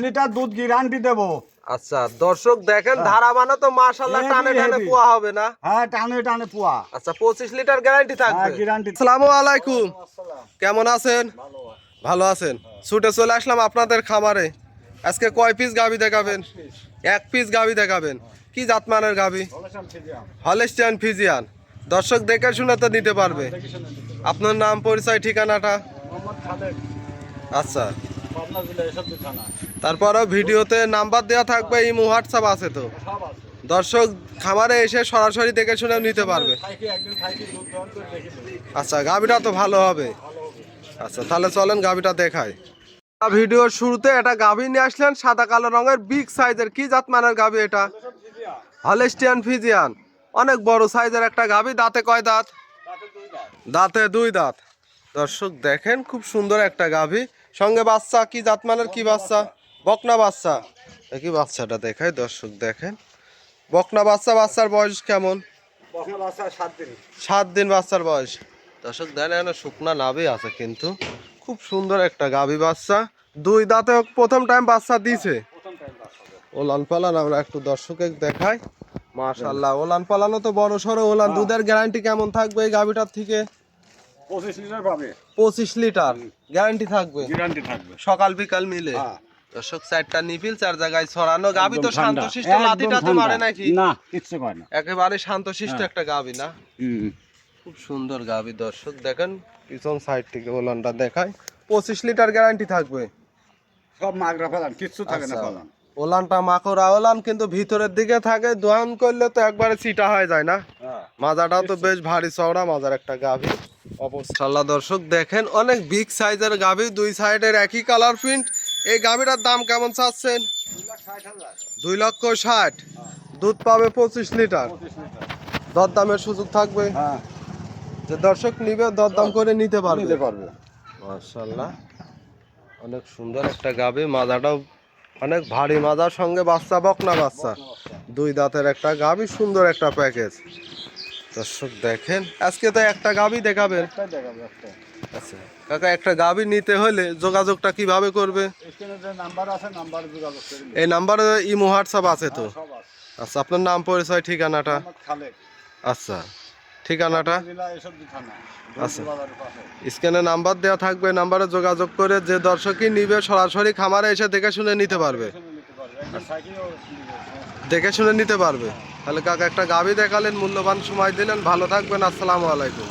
Litre দুধ guarantee দেবো। আচ্ছা দর্শক দেখেন ধারা বানা তো মাশাআল্লাহ টানে টানে পোয়া হবে না? হ্যাঁ টানে টানে পোয়া। আচ্ছা 25 লিটার গ্যারান্টি থাকবে। গ্যারান্টি। আসসালামু আলাইকুম, কেমন আছেন? ভালো আছেন? ছুটে চলে আসলাম আপনাদের খামারে। আজকে কয় পিস গাভী দেখাবেন? এক পিস গাভী দেখাবেন। কি জাতমানের গাভী? Holstein Friesian. দর্শক দেখে শুনে তো নিতে পারবে। আপনার নাম পরিচয় ঠিকানাটা? আচ্ছা তারপরও ভিডিওতে নাম্বার দেওয়া থাকবে, ইমো হোয়াটসঅ্যাপ আছে তো? দর্শক খামারে এসে সরাসরি দেখে শুনে নিতে পারবে। আচ্ছা গাভীটা তো ভালো হবে। আচ্ছা তাহলে চলেন গাভীটা দেখাই। ভিডিওর শুরুতে একটা গাভী নিয়ে আসলেন সাদা কালো রঙের বিগ সাইজের। কি জাতমানের গাভী এটা? Holstein Friesian. অনেক বড় সাইজের একটা গাভী। দাঁতে কয় দাঁত? দাঁতে দুই দাঁত। দর্শক দেখেন খুব সুন্দর একটা গাভী, সঙ্গে বাচ্চা। কি জাতমানের? কি বাচ্চা? বকনা বাচ্চা। কি বাচ্চাটা দেখাই দর্শক দেখেন, বকনা বাচ্চা। বাচ্চার বয়স কেমন? 7 দিন বাচ্চার বয়স। দর্শক দেখেন শুকনা নাভি আছে, কিন্তু খুব সুন্দর একটা গাভী বাচ্চা। দুই দাঁতে প্রথম টাইম বাচ্চা দিছে। ওলান পালান আমরা একটু দর্শকে দেখাই। মাশাআল্লাহ ওলান পালানো তো বড় সড়ো ওলান। দুধের গ্যারান্টি কেমন থাকবে এই গাভীটার থেকে? 25 লিটার পাবে। 25 লিটার গ্যারান্টি থাকবে। গ্যারান্টি থাকবে সকাল বিকাল মিলে। দর্শক 4টা নিপিল 4 জায়গায় ছড়ানো। গাভী তো শান্তশিষ্ট, লাঠিটাতে মারে নাকি? না কিচ্ছু করে না, একেবারে শান্তশিষ্ট একটা গাভী না? খুব সুন্দর গাভী। দর্শক দেখেন পিছন সাইড থেকে ওলানটা দেখায়। 25 লিটার গ্যারান্টি থাকবে। সব মাগরা ফেলান, কিচ্ছু থাকে না ফেলান। ওলানটা মাকড়া ওলান, কিন্তু ভিতরের দিকে থাকে। দোয়ান করলে তো একবারে চিটা হয়ে যায় না? মাজাটাও তো বেশ ভারী চওড়া মাজার একটা গাভী। অবশ্যই দর্শক দেখেন অনেক বিগ সাইজের গাভী, দুই সাইডের একই কালার প্রিন্ট। এই গাভীটার দাম কেমন চাচ্ছেন? 2,60,000। দুধ পাবে 25 লিটার। দরদামের সুযোগ থাকবে? যে দর্শক নিবে দরদাম করে নিতে পারবে। মাশাআল্লাহ অনেক সুন্দর একটা গাভী। মাজাটাও অনেক ভারী মাজার, সঙ্গে বাচ্চা বকনা বাচ্চা। দুই দাঁতের একটা গাভী, সুন্দর একটা প্যাকেজ। দর্শক দেখেন আজকে তো একটা গাভী দেখাবেন। আচ্ছা কাকা, একটা গাভী নিতে হলে যোগাযোগটা কিভাবে করবে? এই নাম্বারে ইমো হোয়াটসঅ্যাপ আছে তো? আচ্ছা আপনার নাম পরিচয় ঠিকানাটা? আচ্ছা ঠিকানাটা? আচ্ছা স্ক্যানে নাম্বার দেওয়া থাকবে, নাম্বারে যোগাযোগ করে যে দর্শকই নিবে সরাসরি খামারে এসে দেখে শুনে নিতে পারবে। দেখে শুনে নিতে পারবে। তাহলে কাকা একটা গাভী দেখালেন, মূল্যবান সময় দিলেন। ভালো থাকবেন। আসসালামু আলাইকুম।